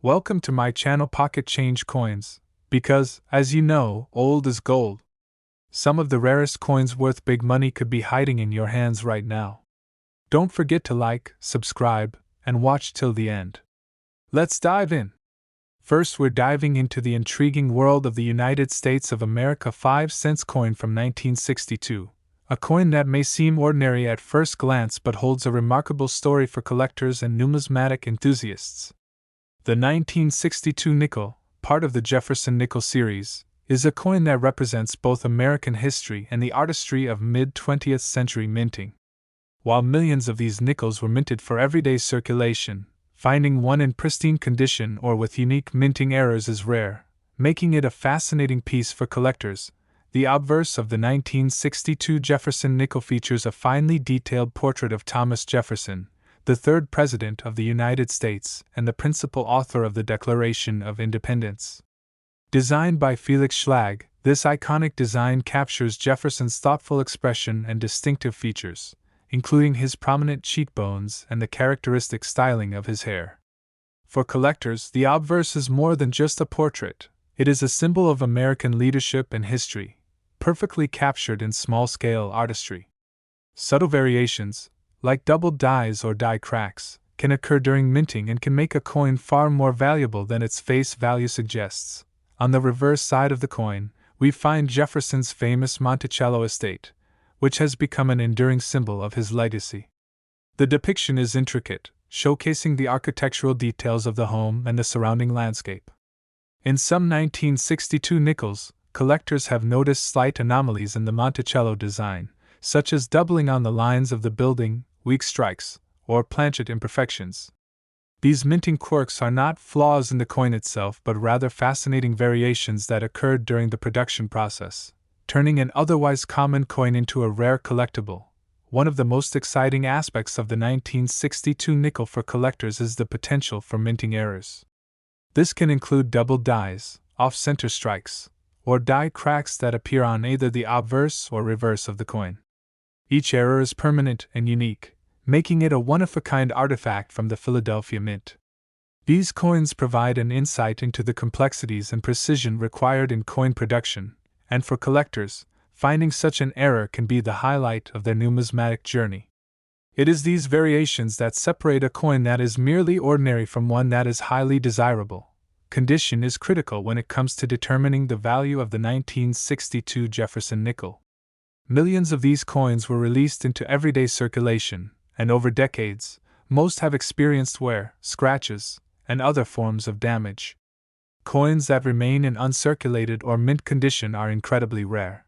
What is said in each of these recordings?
Welcome to my channel Pocket Change Coins, because, as you know, old is gold. Some of the rarest coins worth big money could be hiding in your hands right now. Don't forget to like, subscribe, and watch till the end. Let's dive in. First, we're diving into the intriguing world of the United States of America 5-cent coin from 1962, a coin that may seem ordinary at first glance but holds a remarkable story for collectors and numismatic enthusiasts. The 1962 nickel, part of the Jefferson Nickel series, is a coin that represents both American history and the artistry of mid-20th century minting. While millions of these nickels were minted for everyday circulation, finding one in pristine condition or with unique minting errors is rare, making it a fascinating piece for collectors. The obverse of the 1962 Jefferson Nickel features a finely detailed portrait of Thomas Jefferson, the third President of the United States and the principal author of the Declaration of Independence. Designed by Felix Schlag, this iconic design captures Jefferson's thoughtful expression and distinctive features, including his prominent cheekbones and the characteristic styling of his hair. For collectors, the obverse is more than just a portrait. It is a symbol of American leadership and history, perfectly captured in small-scale artistry. Subtle variations, like doubled dies or die cracks, can occur during minting and can make a coin far more valuable than its face value suggests. On the reverse side of the coin, we find Jefferson's famous Monticello estate, which has become an enduring symbol of his legacy. The depiction is intricate, showcasing the architectural details of the home and the surrounding landscape. In some 1962 nickels, collectors have noticed slight anomalies in the Monticello design, such as doubling on the lines of the building, weak strikes, or planchet imperfections. These minting quirks are not flaws in the coin itself but rather fascinating variations that occurred during the production process, turning an otherwise common coin into a rare collectible. One of the most exciting aspects of the 1962 nickel for collectors is the potential for minting errors. This can include double dies, off-center strikes, or die cracks that appear on either the obverse or reverse of the coin. Each error is permanent and unique, making it a one-of-a-kind artifact from the Philadelphia Mint. These coins provide an insight into the complexities and precision required in coin production, and for collectors, finding such an error can be the highlight of their numismatic journey. It is these variations that separate a coin that is merely ordinary from one that is highly desirable. Condition is critical when it comes to determining the value of the 1962 Jefferson Nickel. Millions of these coins were released into everyday circulation, and over decades, most have experienced wear, scratches, and other forms of damage. Coins that remain in uncirculated or mint condition are incredibly rare.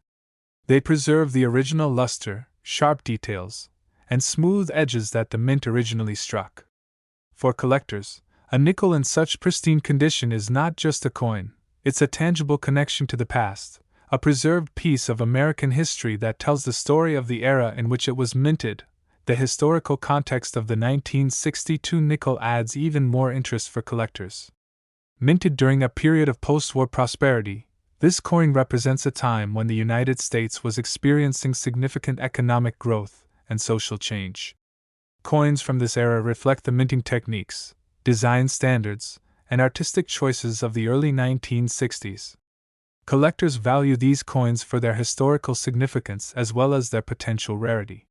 They preserve the original luster, sharp details, and smooth edges that the mint originally struck. For collectors, a nickel in such pristine condition is not just a coin, it's a tangible connection to the past, a preserved piece of American history that tells the story of the era in which it was minted. The historical context of the 1962 nickel adds even more interest for collectors. Minted during a period of post-war prosperity, this coin represents a time when the United States was experiencing significant economic growth and social change. Coins from this era reflect the minting techniques, design standards, and artistic choices of the early 1960s. Collectors value these coins for their historical significance as well as their potential rarity.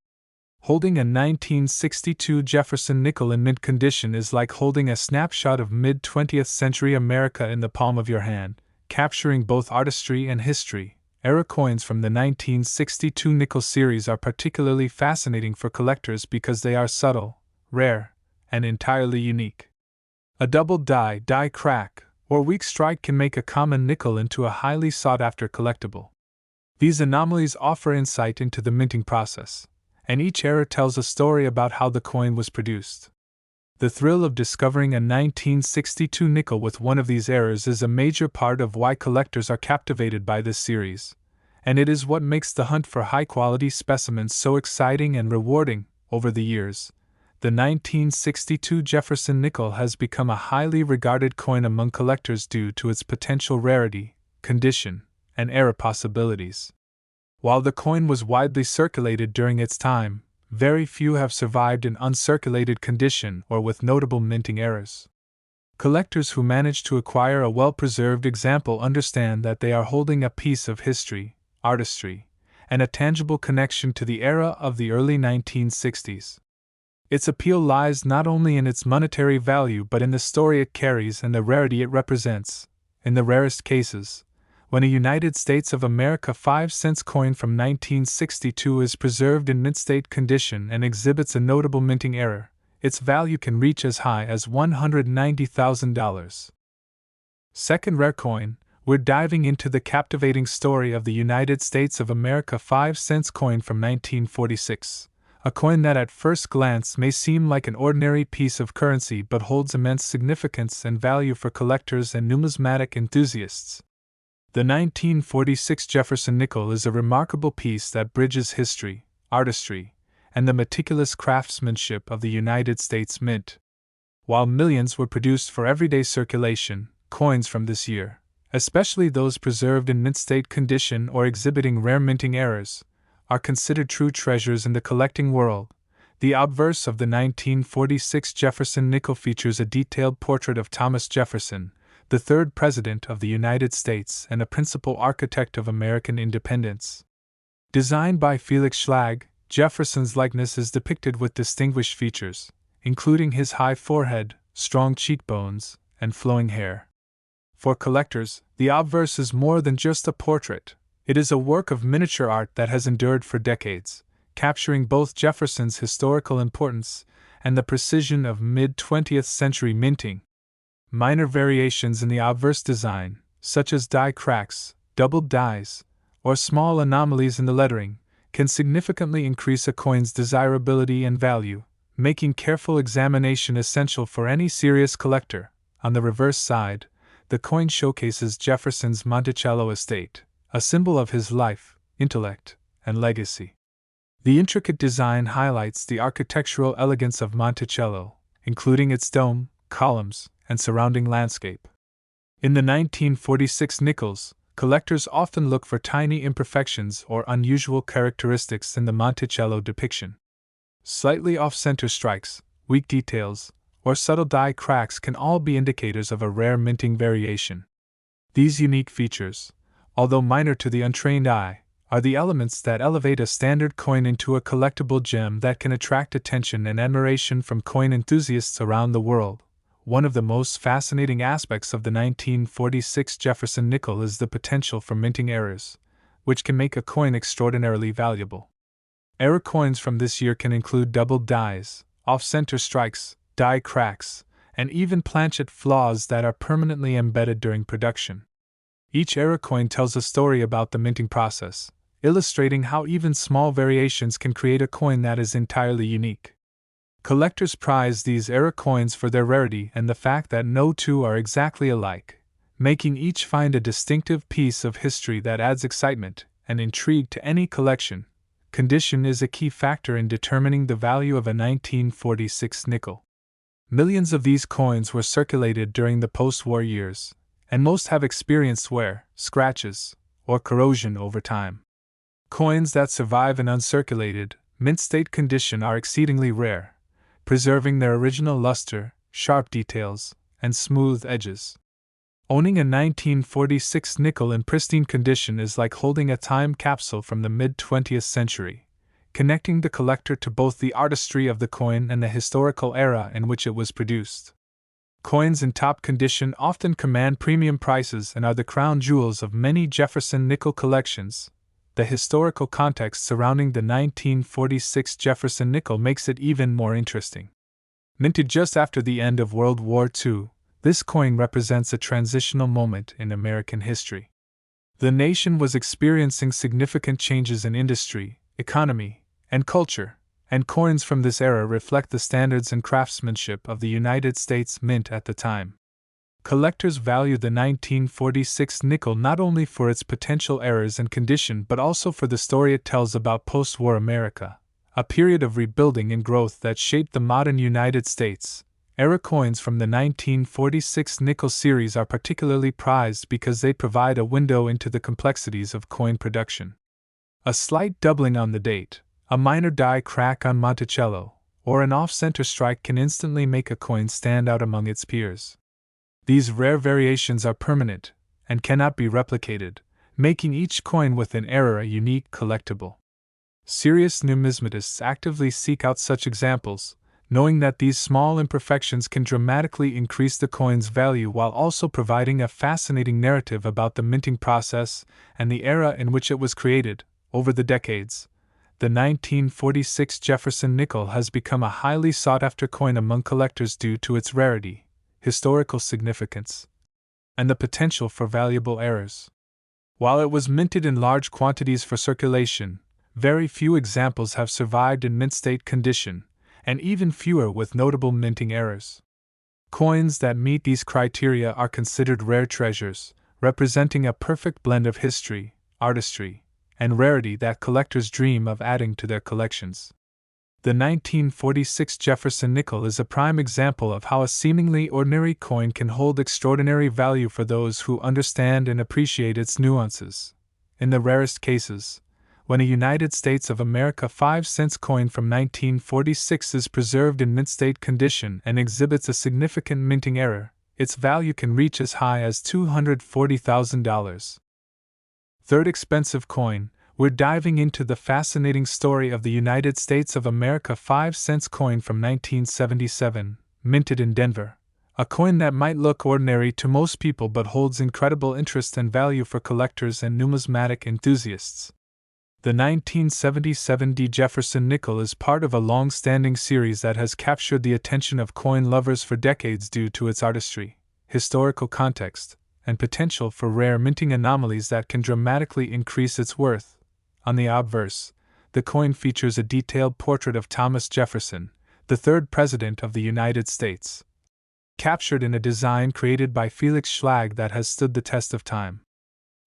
Holding a 1962 Jefferson Nickel in mint condition is like holding a snapshot of mid-20th century America in the palm of your hand, capturing both artistry and history. Era coins from the 1962 nickel series are particularly fascinating for collectors because they are subtle, rare, and entirely unique. A double die crack, or weak strike can make a common nickel into a highly sought-after collectible. These anomalies offer insight into the minting process, and each error tells a story about how the coin was produced. The thrill of discovering a 1962 nickel with one of these errors is a major part of why collectors are captivated by this series, and it is what makes the hunt for high-quality specimens so exciting and rewarding. Over the years, the 1962 Jefferson Nickel has become a highly regarded coin among collectors due to its potential rarity, condition, and error possibilities. While the coin was widely circulated during its time, very few have survived in uncirculated condition or with notable minting errors. Collectors who manage to acquire a well-preserved example understand that they are holding a piece of history, artistry, and a tangible connection to the era of the early 1960s. Its appeal lies not only in its monetary value but in the story it carries and the rarity it represents. In the rarest cases, when a United States of America 5-cent coin from 1962 is preserved in mint-state condition and exhibits a notable minting error, its value can reach as high as $190,000. Second rare coin, we're diving into the captivating story of the United States of America 5-cent coin from 1946, a coin that at first glance may seem like an ordinary piece of currency but holds immense significance and value for collectors and numismatic enthusiasts. The 1946 Jefferson Nickel is a remarkable piece that bridges history, artistry, and the meticulous craftsmanship of the United States Mint. While millions were produced for everyday circulation, coins from this year, especially those preserved in mint-state condition or exhibiting rare minting errors, are considered true treasures in the collecting world. The obverse of the 1946 Jefferson Nickel features a detailed portrait of Thomas Jefferson, the third President of the United States and a principal architect of American independence. Designed by Felix Schlag, Jefferson's likeness is depicted with distinguished features, including his high forehead, strong cheekbones, and flowing hair. For collectors, the obverse is more than just a portrait. It is a work of miniature art that has endured for decades, capturing both Jefferson's historical importance and the precision of mid-20th century minting. Minor variations in the obverse design, such as die cracks, doubled dies, or small anomalies in the lettering, can significantly increase a coin's desirability and value, making careful examination essential for any serious collector. On the reverse side, the coin showcases Jefferson's Monticello estate, a symbol of his life, intellect, and legacy. The intricate design highlights the architectural elegance of Monticello, including its dome, columns, and surrounding landscape. In the 1946 nickels, collectors often look for tiny imperfections or unusual characteristics in the Monticello depiction. Slightly off-center strikes, weak details, or subtle die cracks can all be indicators of a rare minting variation. These unique features, although minor to the untrained eye, are the elements that elevate a standard coin into a collectible gem that can attract attention and admiration from coin enthusiasts around the world. One of the most fascinating aspects of the 1946 Jefferson Nickel is the potential for minting errors, which can make a coin extraordinarily valuable. Error coins from this year can include doubled dies, off-center strikes, die cracks, and even planchet flaws that are permanently embedded during production. Each error coin tells a story about the minting process, illustrating how even small variations can create a coin that is entirely unique. Collectors prize these error coins for their rarity and the fact that no two are exactly alike, making each find a distinctive piece of history that adds excitement and intrigue to any collection. Condition is a key factor in determining the value of a 1946 nickel. Millions of these coins were circulated during the post-war years, and most have experienced wear, scratches, or corrosion over time. Coins that survive in uncirculated, mint-state condition are exceedingly rare, preserving their original luster, sharp details, and smooth edges. Owning a 1946 nickel in pristine condition is like holding a time capsule from the mid-20th century, connecting the collector to both the artistry of the coin and the historical era in which it was produced. Coins in top condition often command premium prices and are the crown jewels of many Jefferson Nickel collections. The historical context surrounding the 1946 Jefferson Nickel makes it even more interesting. Minted just after the end of World War II, this coin represents a transitional moment in American history. The nation was experiencing significant changes in industry, economy, and culture, and coins from this era reflect the standards and craftsmanship of the United States Mint at the time. Collectors value the 1946 nickel not only for its potential errors and condition but also for the story it tells about post-war America, a period of rebuilding and growth that shaped the modern United States. Error coins from the 1946 nickel series are particularly prized because they provide a window into the complexities of coin production. A slight doubling on the date, a minor die crack on Monticello, or an off-center strike can instantly make a coin stand out among its peers. These rare variations are permanent and cannot be replicated, making each coin with an error a unique collectible. Serious numismatists actively seek out such examples, knowing that these small imperfections can dramatically increase the coin's value while also providing a fascinating narrative about the minting process and the era in which it was created. Over the decades, the 1946 Jefferson Nickel has become a highly sought-after coin among collectors due to its rarity, historical significance, and the potential for valuable errors. While it was minted in large quantities for circulation, very few examples have survived in mint state condition, and even fewer with notable minting errors. Coins that meet these criteria are considered rare treasures, representing a perfect blend of history, artistry, and rarity that collectors dream of adding to their collections. The 1946 Jefferson Nickel is a prime example of how a seemingly ordinary coin can hold extraordinary value for those who understand and appreciate its nuances. In the rarest cases, when a United States of America 5-cent coin from 1946 is preserved in mint state condition and exhibits a significant minting error, its value can reach as high as $240,000. Third expensive coin, we're diving into the fascinating story of the United States of America 5-cent coin from 1977, minted in Denver. A coin that might look ordinary to most people but holds incredible interest and value for collectors and numismatic enthusiasts. The 1977 Jefferson Nickel is part of a long-standing series that has captured the attention of coin lovers for decades due to its artistry, historical context, and potential for rare minting anomalies that can dramatically increase its worth. On the obverse, the coin features a detailed portrait of Thomas Jefferson, the third President of the United States, captured in a design created by Felix Schlag that has stood the test of time.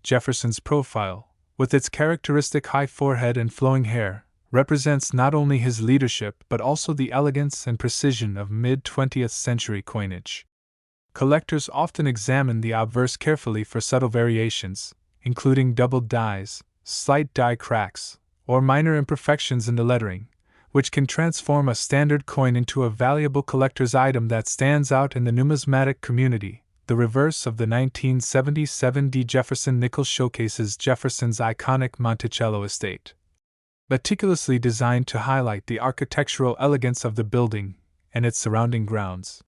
Jefferson's profile, with its characteristic high forehead and flowing hair, represents not only his leadership but also the elegance and precision of mid-20th century coinage. Collectors often examine the obverse carefully for subtle variations, including doubled dies, slight die cracks, or minor imperfections in the lettering, which can transform a standard coin into a valuable collector's item that stands out in the numismatic community. The reverse of the 1977 Jefferson Nickel showcases Jefferson's iconic Monticello estate, meticulously designed to highlight the architectural elegance of the building and its surrounding grounds.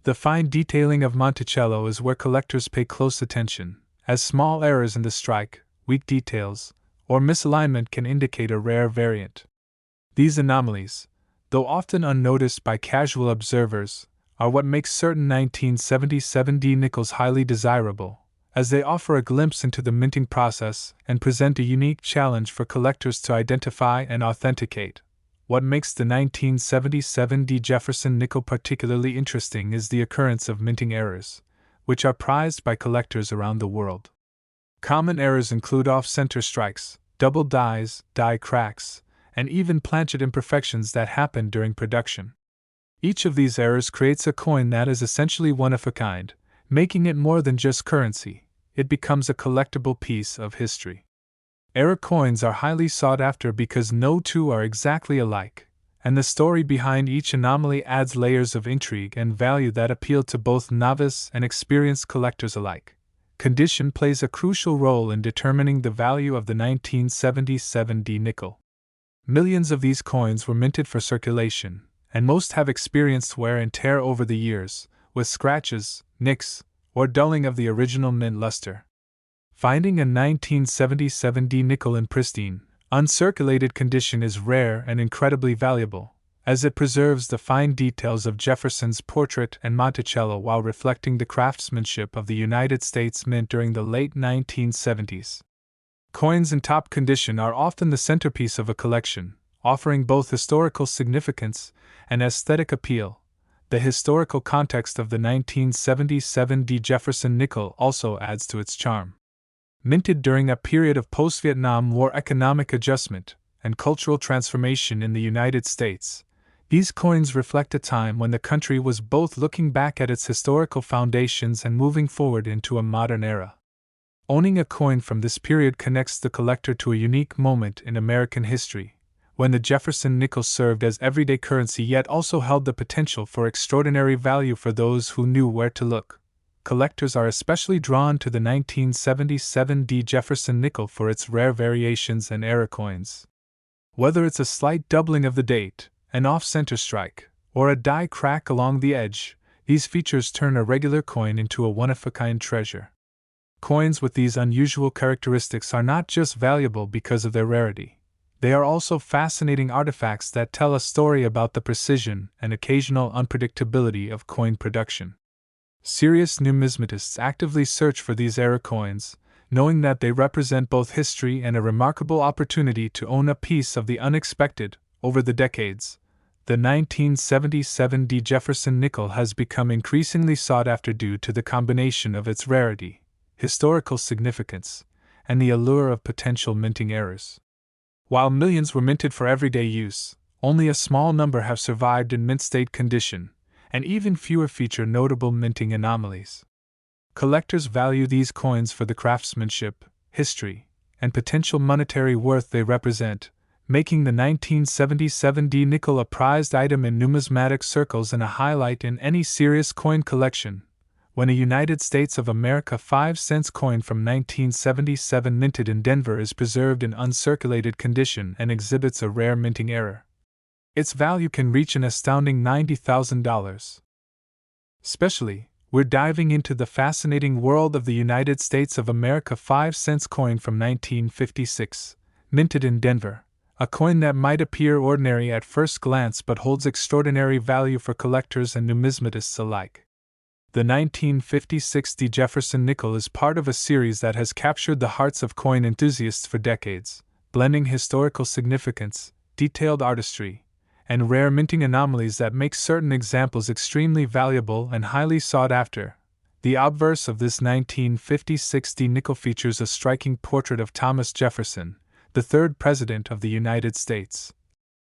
The fine detailing of Monticello is where collectors pay close attention, as small errors in the strike, weak details, or misalignment can indicate a rare variant. These anomalies, though often unnoticed by casual observers, are what makes certain 1977 nickels highly desirable, as they offer a glimpse into the minting process and present a unique challenge for collectors to identify and authenticate. What makes the 1977 Jefferson Nickel particularly interesting is the occurrence of minting errors, which are prized by collectors around the world. Common errors include off-center strikes, double dies, die cracks, and even planchet imperfections that happen during production. Each of these errors creates a coin that is essentially one of a kind, making it more than just currency. It becomes a collectible piece of history. Error coins are highly sought after because no two are exactly alike, and the story behind each anomaly adds layers of intrigue and value that appeal to both novice and experienced collectors alike. Condition plays a crucial role in determining the value of the 1977 nickel. Millions of these coins were minted for circulation, and most have experienced wear and tear over the years, with scratches, nicks, or dulling of the original mint luster. Finding a 1977 nickel in pristine, uncirculated condition is rare and incredibly valuable, as it preserves the fine details of Jefferson's portrait and Monticello while reflecting the craftsmanship of the United States Mint during the late 1970s. Coins in top condition are often the centerpiece of a collection, offering both historical significance and aesthetic appeal. The historical context of the 1977 Jefferson Nickel also adds to its charm. Minted during a period of post-Vietnam War economic adjustment and cultural transformation in the United States, these coins reflect a time when the country was both looking back at its historical foundations and moving forward into a modern era. Owning a coin from this period connects the collector to a unique moment in American history, when the Jefferson nickel served as everyday currency yet also held the potential for extraordinary value for those who knew where to look. collectors are especially drawn to the 1977 Jefferson Nickel for its rare variations and error coins. Whether it's a slight doubling of the date, an off-center strike, or a die crack along the edge, these features turn a regular coin into a one-of-a-kind treasure. Coins with these unusual characteristics are not just valuable because of their rarity. They are also fascinating artifacts that tell a story about the precision and occasional unpredictability of coin production. Serious numismatists actively search for these error coins, knowing that they represent both history and a remarkable opportunity to own a piece of the unexpected. Over the decades, the 1977 Jefferson Nickel has become increasingly sought after due to the combination of its rarity, historical significance, and the allure of potential minting errors. While millions were minted for everyday use, only a small number have survived in mint state condition, and even fewer feature notable minting anomalies. Collectors value these coins for the craftsmanship, history, and potential monetary worth they represent, making the 1977 nickel a prized item in numismatic circles and a highlight in any serious coin collection. When a United States of America 5-cent coin from 1977 minted in Denver is preserved in uncirculated condition and exhibits a rare minting error, its value can reach an astounding $90,000. Especially, we're diving into the fascinating world of the United States of America 5-cent coin from 1956, minted in Denver, a coin that might appear ordinary at first glance but holds extraordinary value for collectors and numismatists alike. The 1956 Jefferson Nickel is part of a series that has captured the hearts of coin enthusiasts for decades, blending historical significance, detailed artistry, and rare minting anomalies that make certain examples extremely valuable and highly sought after. The obverse of this 1956 nickel features a striking portrait of Thomas Jefferson, the third President of the United States.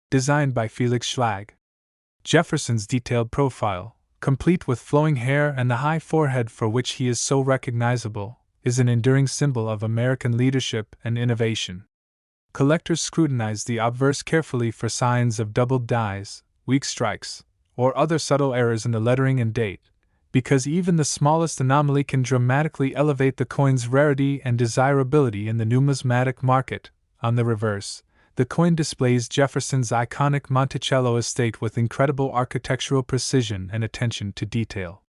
Designed by Felix Schlag. Jefferson's detailed profile, complete with flowing hair and the high forehead for which he is so recognizable, is an enduring symbol of American leadership and innovation. Collectors scrutinize the obverse carefully for signs of doubled dies, weak strikes, or other subtle errors in the lettering and date, because even the smallest anomaly can dramatically elevate the coin's rarity and desirability in the numismatic market. On the reverse, the coin displays Jefferson's iconic Monticello estate with incredible architectural precision and attention to detail.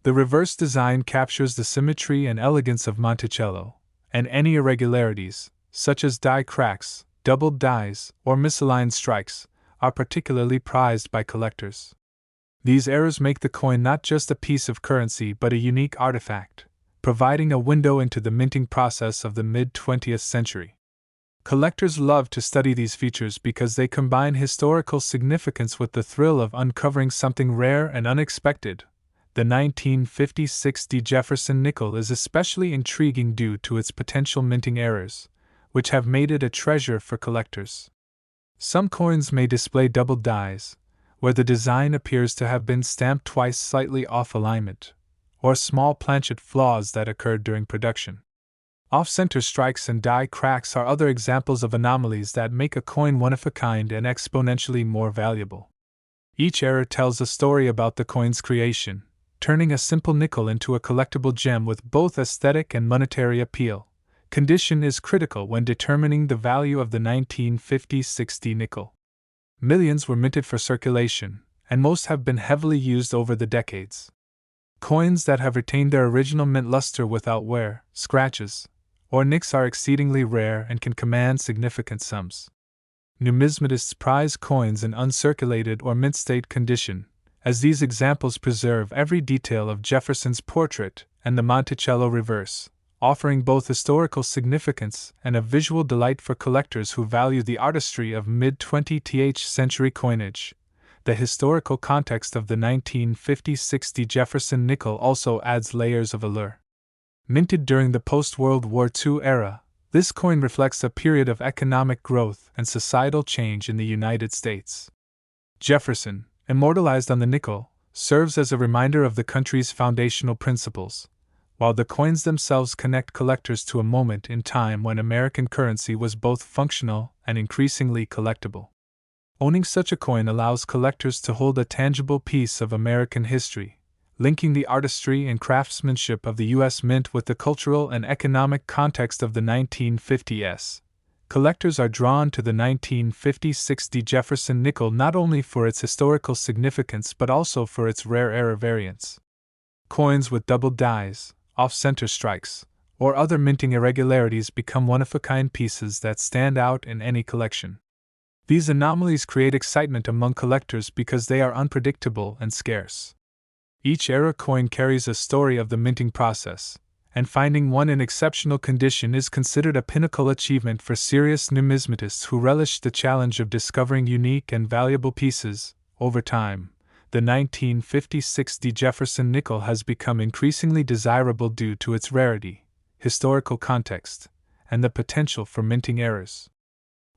The reverse design captures the symmetry and elegance of Monticello, and any irregularities, such as die cracks, doubled dies, or misaligned strikes, are particularly prized by collectors. These errors make the coin not just a piece of currency but a unique artifact, providing a window into the minting process of the mid-20th century. Collectors love to study these features because they combine historical significance with the thrill of uncovering something rare and unexpected. The 1956 Jefferson Nickel is especially intriguing due to its potential minting errors, which have made it a treasure for collectors. Some coins may display doubled dies, where the design appears to have been stamped twice slightly off alignment, or small planchet flaws that occurred during production. Off-center strikes and die cracks are other examples of anomalies that make a coin one-of-a-kind and exponentially more valuable. Each error tells a story about the coin's creation, turning a simple nickel into a collectible gem with both aesthetic and monetary appeal. Condition is critical when determining the value of the 1956 nickel. Millions were minted for circulation, and most have been heavily used over the decades. Coins that have retained their original mint luster without wear, scratches, or nicks are exceedingly rare and can command significant sums. Numismatists prize coins in uncirculated or mint state condition, as these examples preserve every detail of Jefferson's portrait and the Monticello reverse, offering both historical significance and a visual delight for collectors who value the artistry of mid-20th century coinage. The historical context of the 1956 Jefferson Nickel also adds layers of allure. Minted during the post-World War II era, this coin reflects a period of economic growth and societal change in the United States. Jefferson, immortalized on the nickel, serves as a reminder of the country's foundational principles, while the coins themselves connect collectors to a moment in time when American currency was both functional and increasingly collectible. Owning such a coin allows collectors to hold a tangible piece of American history, linking the artistry and craftsmanship of the U.S. Mint with the cultural and economic context of the 1950s. Collectors are drawn to the 1956 Jefferson Nickel not only for its historical significance but also for its rare error variants. Coins with double dies, off-center strikes, or other minting irregularities become one-of-a-kind pieces that stand out in any collection. These anomalies create excitement among collectors because they are unpredictable and scarce. Each era coin carries a story of the minting process, and finding one in exceptional condition is considered a pinnacle achievement for serious numismatists who relish the challenge of discovering unique and valuable pieces. Over time, the 1956 Jefferson Nickel has become increasingly desirable due to its rarity, historical context, and the potential for minting errors.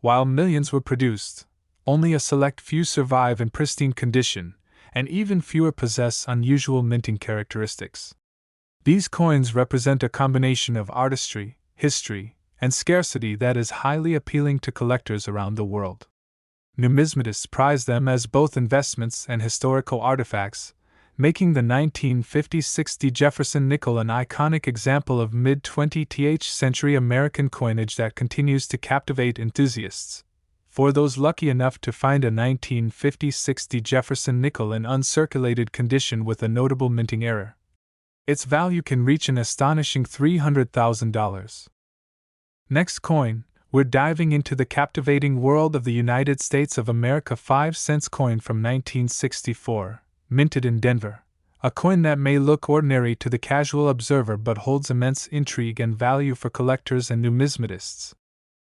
While millions were produced, only a select few survive in pristine condition, and even fewer possess unusual minting characteristics. These coins represent a combination of artistry, history, and scarcity that is highly appealing to collectors around the world. Numismatists prize them as both investments and historical artifacts, making the 1956 Jefferson Nickel an iconic example of mid-20th century American coinage that continues to captivate enthusiasts. For those lucky enough to find a 1956 Jefferson Nickel in uncirculated condition with a notable minting error, its value can reach an astonishing $300,000. Next coin, we're diving into the captivating world of the United States of America 5-cent coin from 1964, minted in Denver. A coin that may look ordinary to the casual observer but holds immense intrigue and value for collectors and numismatists.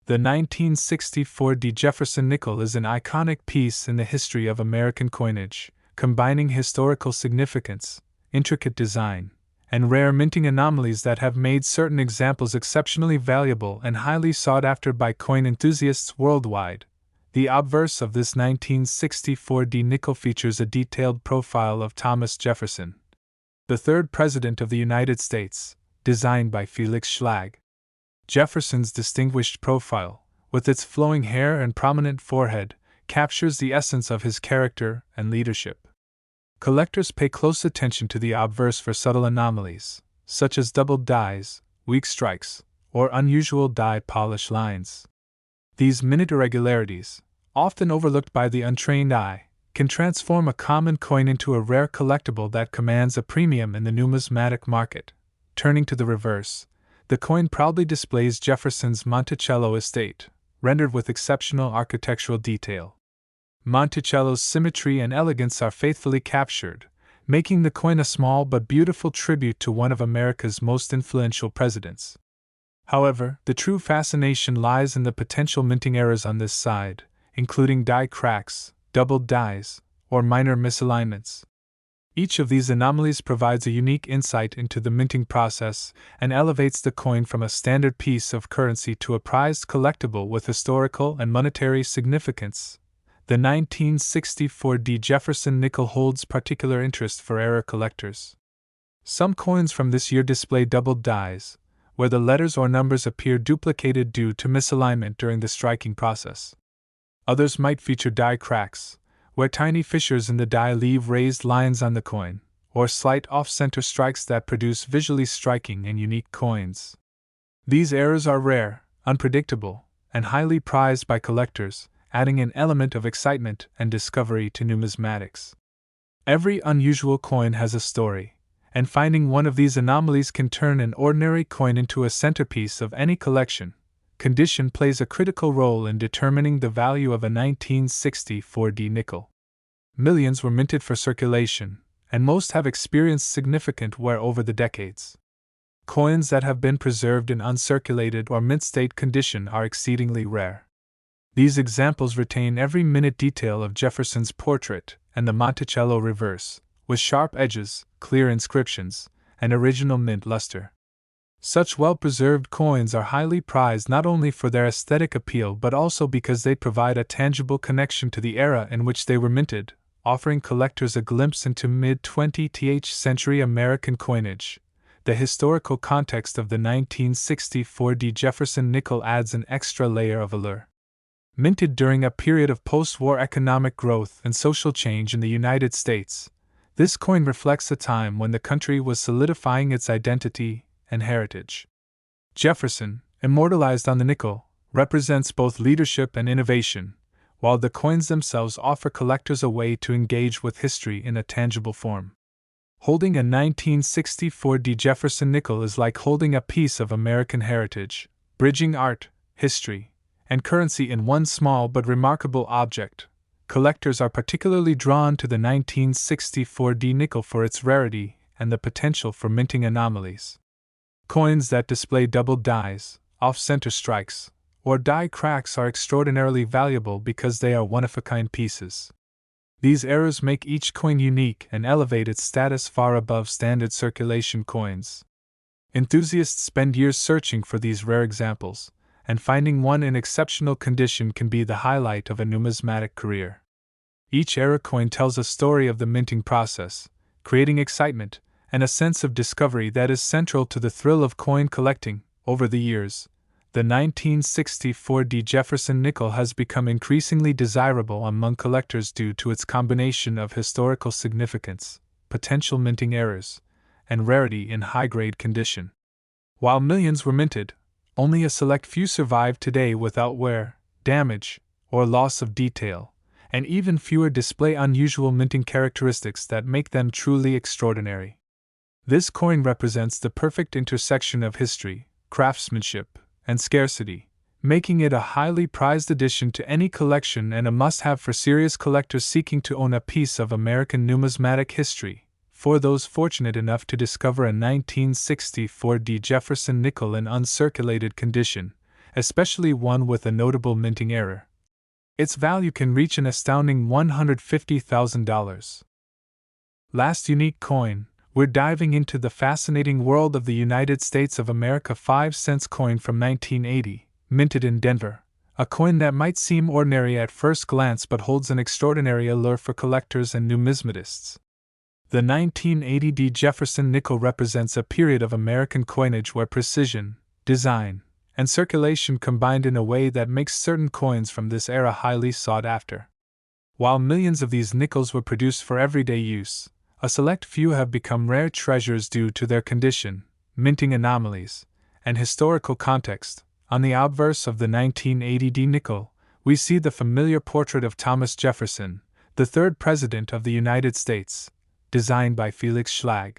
The 1964 Jefferson Nickel is an iconic piece in the history of American coinage, combining historical significance, intricate design, and rare minting anomalies that have made certain examples exceptionally valuable and highly sought after by coin enthusiasts worldwide. The obverse of this 1964 nickel features a detailed profile of Thomas Jefferson, the third President of the United States, designed by Felix Schlag. Jefferson's distinguished profile, with its flowing hair and prominent forehead, captures the essence of his character and leadership. Collectors pay close attention to the obverse for subtle anomalies, such as double dies, weak strikes, or unusual die polish lines. These minute irregularities, often overlooked by the untrained eye, can transform a common coin into a rare collectible that commands a premium in the numismatic market. Turning to the reverse, the coin proudly displays Jefferson's Monticello estate, rendered with exceptional architectural detail. Monticello's symmetry and elegance are faithfully captured, making the coin a small but beautiful tribute to one of America's most influential presidents. However, the true fascination lies in the potential minting errors on this side, including die cracks, double dies, or minor misalignments. Each of these anomalies provides a unique insight into the minting process and elevates the coin from a standard piece of currency to a prized collectible with historical and monetary significance. The 1964 Jefferson Nickel holds particular interest for error collectors. Some coins from this year display double dies, where the letters or numbers appear duplicated due to misalignment during the striking process. Others might feature die cracks, where tiny fissures in the die leave raised lines on the coin, or slight off-center strikes that produce visually striking and unique coins. These errors are rare, unpredictable, and highly prized by collectors, adding an element of excitement and discovery to numismatics. Every unusual coin has a story, and finding one of these anomalies can turn an ordinary coin into a centerpiece of any collection. Condition plays a critical role in determining the value of a 1964 nickel. Millions were minted for circulation, and most have experienced significant wear over the decades. Coins that have been preserved in uncirculated or mint state condition are exceedingly rare. These examples retain every minute detail of Jefferson's portrait and the Monticello reverse, with sharp edges, clear inscriptions, and original mint luster. Such well-preserved coins are highly prized not only for their aesthetic appeal but also because they provide a tangible connection to the era in which they were minted, offering collectors a glimpse into mid-20th century American coinage. The historical context of the 1964 Jefferson Nickel adds an extra layer of allure. Minted during a period of post-war economic growth and social change in the United States, This coin reflects a time when the country was solidifying its identity and heritage. Jefferson, immortalized on the nickel, represents both leadership and innovation, while the coins themselves offer collectors a way to engage with history in a tangible form. Holding a 1964 Jefferson Nickel is like holding a piece of American heritage, bridging art, history, and currency in one small but remarkable object. Collectors are particularly drawn to the 1964 nickel for its rarity and the potential for minting anomalies. Coins that display doubled dies, off-center strikes, or die cracks are extraordinarily valuable because they are one-of-a-kind pieces. These errors make each coin unique and elevate its status far above standard circulation coins. Enthusiasts spend years searching for these rare examples, and finding one in exceptional condition can be the highlight of a numismatic career. Each era coin tells a story of the minting process, creating excitement and a sense of discovery that is central to the thrill of coin collecting. Over the years, the 1964 Jefferson Nickel has become increasingly desirable among collectors due to its combination of historical significance, potential minting errors, and rarity in high-grade condition. While millions were minted, only a select few survive today without wear, damage, or loss of detail, and even fewer display unusual minting characteristics that make them truly extraordinary. This coin represents the perfect intersection of history, craftsmanship, and scarcity, making it a highly prized addition to any collection and a must-have for serious collectors seeking to own a piece of American numismatic history. For those fortunate enough to discover a 1964 Jefferson Nickel in uncirculated condition, especially one with a notable minting error, its value can reach an astounding $150,000. Last unique coin, we're diving into the fascinating world of the United States of America 5-cent coin from 1980, minted in Denver, a coin that might seem ordinary at first glance but holds an extraordinary allure for collectors and numismatists. The 1980 Jefferson Nickel represents a period of American coinage where precision, design, and circulation combined in a way that makes certain coins from this era highly sought after. While millions of these nickels were produced for everyday use, a select few have become rare treasures due to their condition, minting anomalies, and historical context. On the obverse of the 1980 nickel, we see the familiar portrait of Thomas Jefferson, the third President of the United States, designed by Felix Schlag.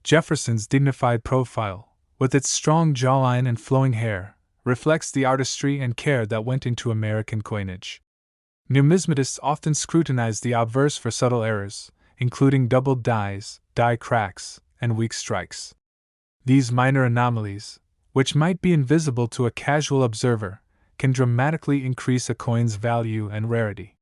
Jefferson's dignified profile, with its strong jawline and flowing hair, reflects the artistry and care that went into American coinage. Numismatists often scrutinize the obverse for subtle errors, including doubled dies, die cracks, and weak strikes. These minor anomalies, which might be invisible to a casual observer, can dramatically increase a coin's value and rarity.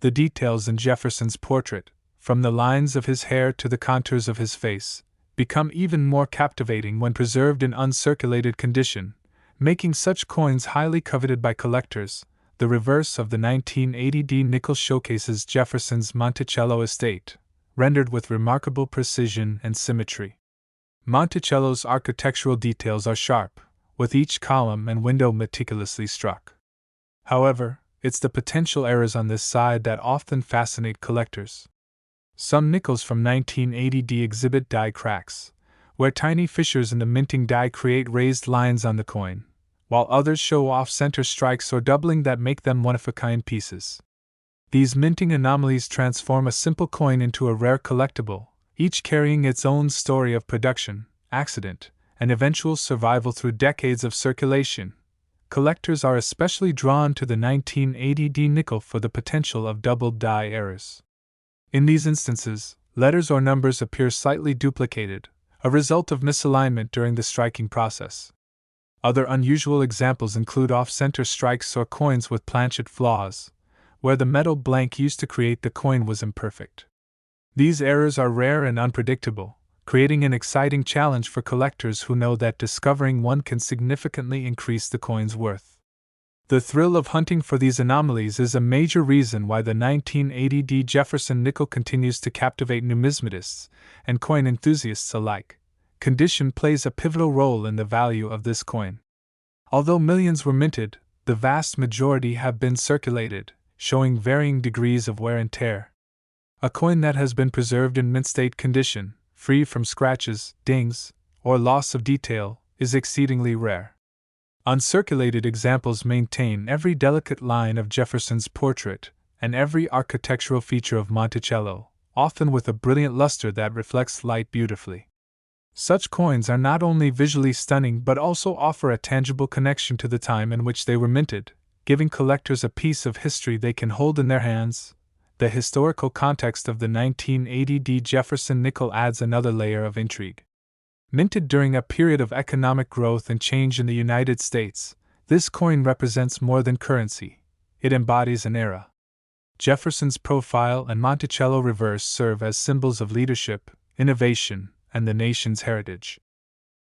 The details in Jefferson's portrait, from the lines of his hair to the contours of his face, become even more captivating when preserved in uncirculated condition, making such coins highly coveted by collectors. The reverse of the 1980 nickel showcases Jefferson's Monticello estate, rendered with remarkable precision and symmetry. Monticello's architectural details are sharp, with each column and window meticulously struck. However, it's the potential errors on this side that often fascinate collectors. Some nickels from 1980 exhibit die cracks, where tiny fissures in the minting die create raised lines on the coin, while others show off-center strikes or doubling that make them one-of-a-kind pieces. These minting anomalies transform a simple coin into a rare collectible, each carrying its own story of production, accident, and eventual survival through decades of circulation. Collectors are especially drawn to the 1980 nickel for the potential of doubled die errors. In these instances, letters or numbers appear slightly duplicated, a result of misalignment during the striking process. Other unusual examples include off-center strikes or coins with planchet flaws, where the metal blank used to create the coin was imperfect. These errors are rare and unpredictable, creating an exciting challenge for collectors who know that discovering one can significantly increase the coin's worth. The thrill of hunting for these anomalies is a major reason why the 1980 Jefferson Nickel continues to captivate numismatists and coin enthusiasts alike. Condition plays a pivotal role in the value of this coin. Although millions were minted, the vast majority have been circulated, showing varying degrees of wear and tear. A coin that has been preserved in mint state condition, free from scratches, dings, or loss of detail, is exceedingly rare. Uncirculated examples maintain every delicate line of Jefferson's portrait and every architectural feature of Monticello, often with a brilliant luster that reflects light beautifully. Such coins are not only visually stunning but also offer a tangible connection to the time in which they were minted, giving collectors a piece of history they can hold in their hands. The historical context of the 1980 Jefferson Nickel adds another layer of intrigue. Minted during a period of economic growth and change in the United States, this coin represents more than currency. It embodies an era. Jefferson's profile and Monticello reverse serve as symbols of leadership, innovation, and the nation's heritage.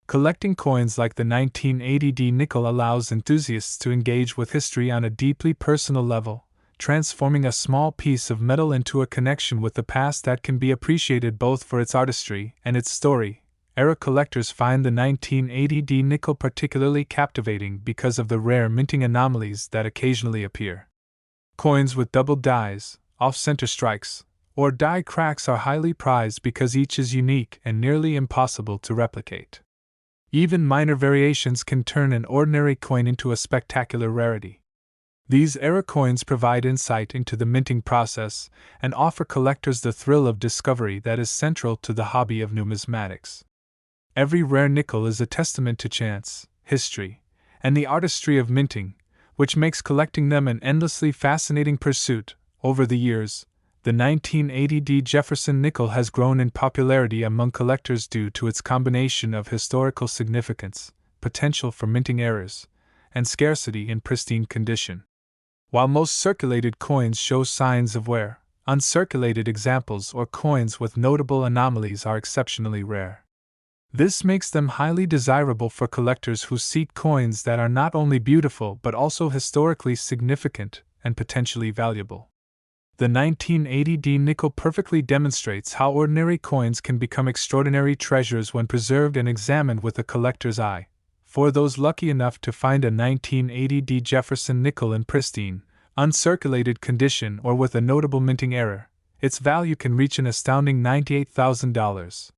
Collecting coins like the 1980 nickel allows enthusiasts to engage with history on a deeply personal level, transforming a small piece of metal into a connection with the past that can be appreciated both for its artistry and its story. Era collectors find the 1980 nickel particularly captivating because of the rare minting anomalies that occasionally appear. Coins with double dies, off-center strikes, or die cracks are highly prized because each is unique and nearly impossible to replicate. Even minor variations can turn an ordinary coin into a spectacular rarity. These era coins provide insight into the minting process and offer collectors the thrill of discovery that is central to the hobby of numismatics. Every rare nickel is a testament to chance, history, and the artistry of minting, which makes collecting them an endlessly fascinating pursuit. Over the years, the 1980 Jefferson Nickel has grown in popularity among collectors due to its combination of historical significance, potential for minting errors, and scarcity in pristine condition. While most circulated coins show signs of wear, uncirculated examples or coins with notable anomalies are exceptionally rare. This makes them highly desirable for collectors who seek coins that are not only beautiful but also historically significant and potentially valuable. The 1980 nickel perfectly demonstrates how ordinary coins can become extraordinary treasures when preserved and examined with a collector's eye. For those lucky enough to find a 1980 Jefferson nickel in pristine, uncirculated condition or with a notable minting error, its value can reach an astounding $98,000.